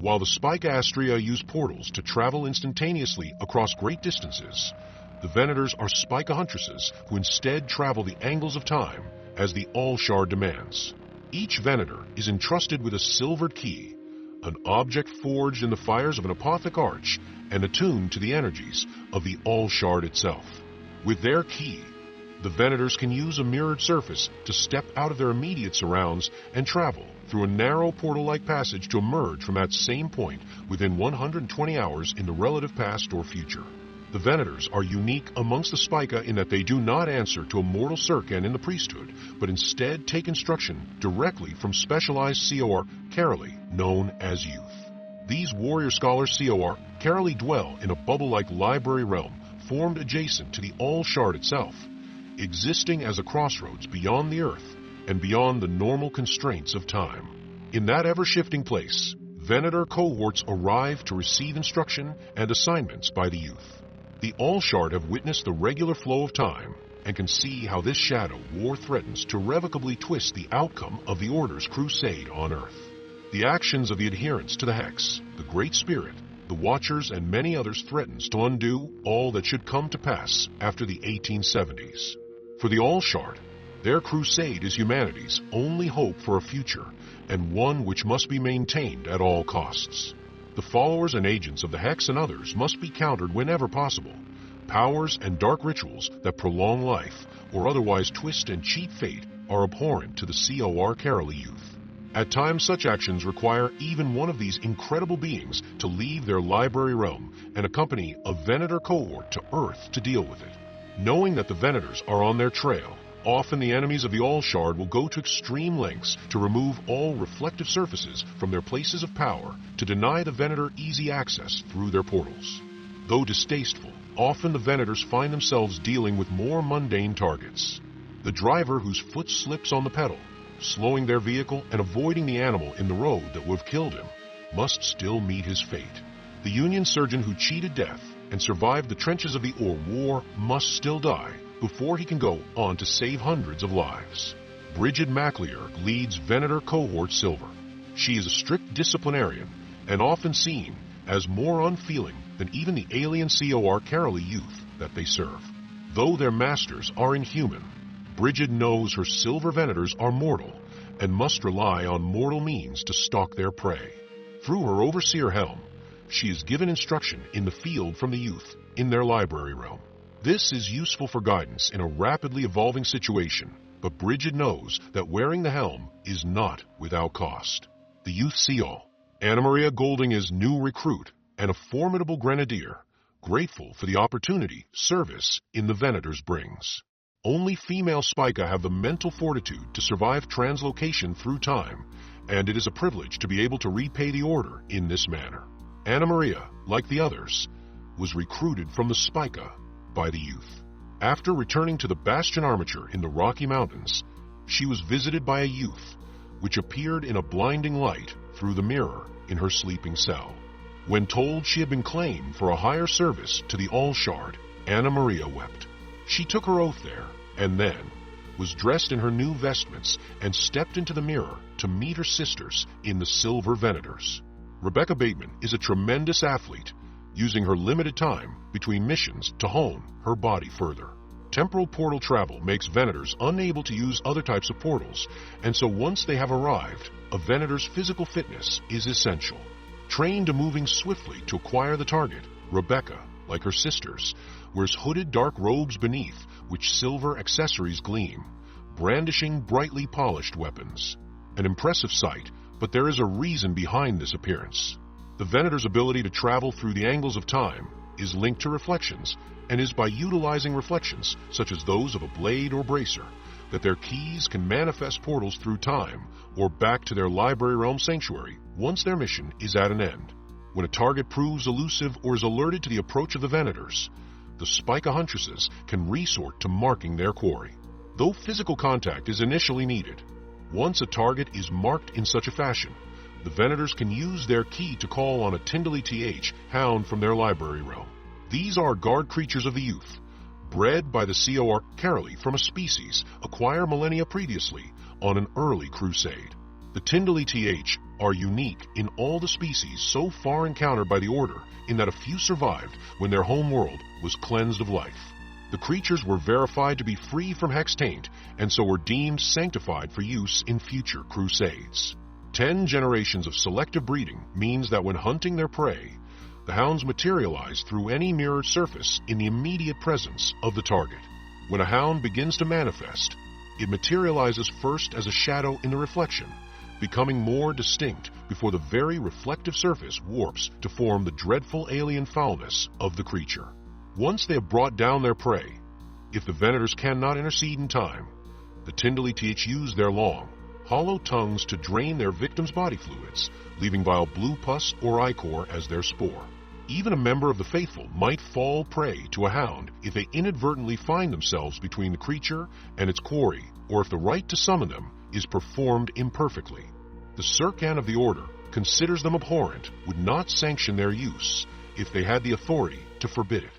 While the Spike Astrea use portals to travel instantaneously across great distances, the Venators are Spike huntresses who instead travel the angles of time as the Allshard demands. Each Venator is entrusted with a silvered key, an object forged in the fires of an apothic arch and attuned to the energies of the Allshard itself. With their key, the Venators can use a mirrored surface to step out of their immediate surrounds and travel through a narrow portal-like passage to emerge from that same point within 120 hours in the relative past or future. The Venators are unique amongst the Spica in that they do not answer to a mortal Circan in the priesthood, but instead take instruction directly from specialized COR Caroli, known as Youth. These warrior scholar COR Caroli dwell in a bubble-like library realm formed adjacent to the Allshard itself, existing as a crossroads beyond the earth and beyond the normal constraints of time. In that ever-shifting place, Venator cohorts arrive to receive instruction and assignments by the Youth. The Allshard have witnessed the regular flow of time and can see how this shadow war threatens to irrevocably twist the outcome of the Order's crusade on Earth. The actions of the adherents to the Hex, the Great Spirit, the Watchers, and many others threatens to undo all that should come to pass after the 1870s. For the Allshard, their crusade is humanity's only hope for a future, and one which must be maintained at all costs. The followers and agents of the Hex and others must be countered whenever possible. Powers and dark rituals that prolong life or otherwise twist and cheat fate are abhorrent to the COR Caroli Youth. At times, such actions require even one of these incredible beings to leave their library realm and accompany a Venator cohort to Earth to deal with it. Knowing that the Venators are on their trail, often the enemies of the Allshard will go to extreme lengths to remove all reflective surfaces from their places of power to deny the Venator easy access through their portals. Though distasteful, often the Venators find themselves dealing with more mundane targets. The driver whose foot slips on the pedal, slowing their vehicle and avoiding the animal in the road that would have killed him, must still meet his fate. The Union surgeon who cheated death and survived the trenches of the war must still die before he can go on to save hundreds of lives. Bridget MacLear leads Venator Cohort Silver. She is a strict disciplinarian and often seen as more unfeeling than even the alien COR Caroli Youth that they serve. Though their masters are inhuman, Bridget knows her Silver Venators are mortal and must rely on mortal means to stalk their prey. Through her overseer helm, she is given instruction in the field from the Youth in their library realm. This is useful for guidance in a rapidly evolving situation, but Bridget knows that wearing the helm is not without cost. The Youth Seal, Anna Maria Golding is new recruit and a formidable grenadier, grateful for the opportunity service in the Venators brings. Only female Spica have the mental fortitude to survive translocation through time, and it is a privilege to be able to repay the Order in this manner. Anna Maria, like the others, was recruited from the Spica by the Youth. After returning to the Bastion Armature in the Rocky Mountains, she was visited by a Youth, which appeared in a blinding light through the mirror in her sleeping cell. When told she had been claimed for a higher service to the Allshard, Anna Maria wept. She took her oath there, and then was dressed in her new vestments and stepped into the mirror to meet her sisters in the Silver Venators. Rebecca Bateman is a tremendous athlete, using her limited time between missions to hone her body further. Temporal portal travel makes Venators unable to use other types of portals, and so once they have arrived, a Venator's physical fitness is essential. Trained to moving swiftly to acquire the target, Rebecca, like her sisters, wears hooded dark robes beneath which silver accessories gleam, brandishing brightly polished weapons. An impressive sight, but there is a reason behind this appearance. The Venator's ability to travel through the angles of time is linked to reflections, and is by utilizing reflections, such as those of a blade or bracer, that their keys can manifest portals through time or back to their library realm sanctuary once their mission is at an end. When a target proves elusive or is alerted to the approach of the Venators, the Spica huntresses can resort to marking their quarry. Though physical contact is initially needed, once a target is marked in such a fashion, the Venators can use their key to call on a Tindley TH hound from their library realm. These are guard creatures of the Youth, bred by the COR Caroli from a species acquired millennia previously on an early crusade. The Tindley TH are unique in all the species so far encountered by the Order, in that a few survived when their home world was cleansed of life. The creatures were verified to be free from hex taint, and so were deemed sanctified for use in future crusades. 10 generations of selective breeding means that when hunting their prey, the hounds materialize through any mirrored surface in the immediate presence of the target. When a hound begins to manifest, it materializes first as a shadow in the reflection, becoming more distinct before the very reflective surface warps to form the dreadful alien foulness of the creature. Once they have brought down their prey, if the Venators cannot intercede in time, the Tyndaliteach use their long, hollow tongues to drain their victim's body fluids, leaving vile blue pus or ichor as their spore. Even a member of the faithful might fall prey to a hound if they inadvertently find themselves between the creature and its quarry, or if the rite to summon them is performed imperfectly. The Circan of the Order considers them abhorrent, would not sanction their use if they had the authority to forbid it.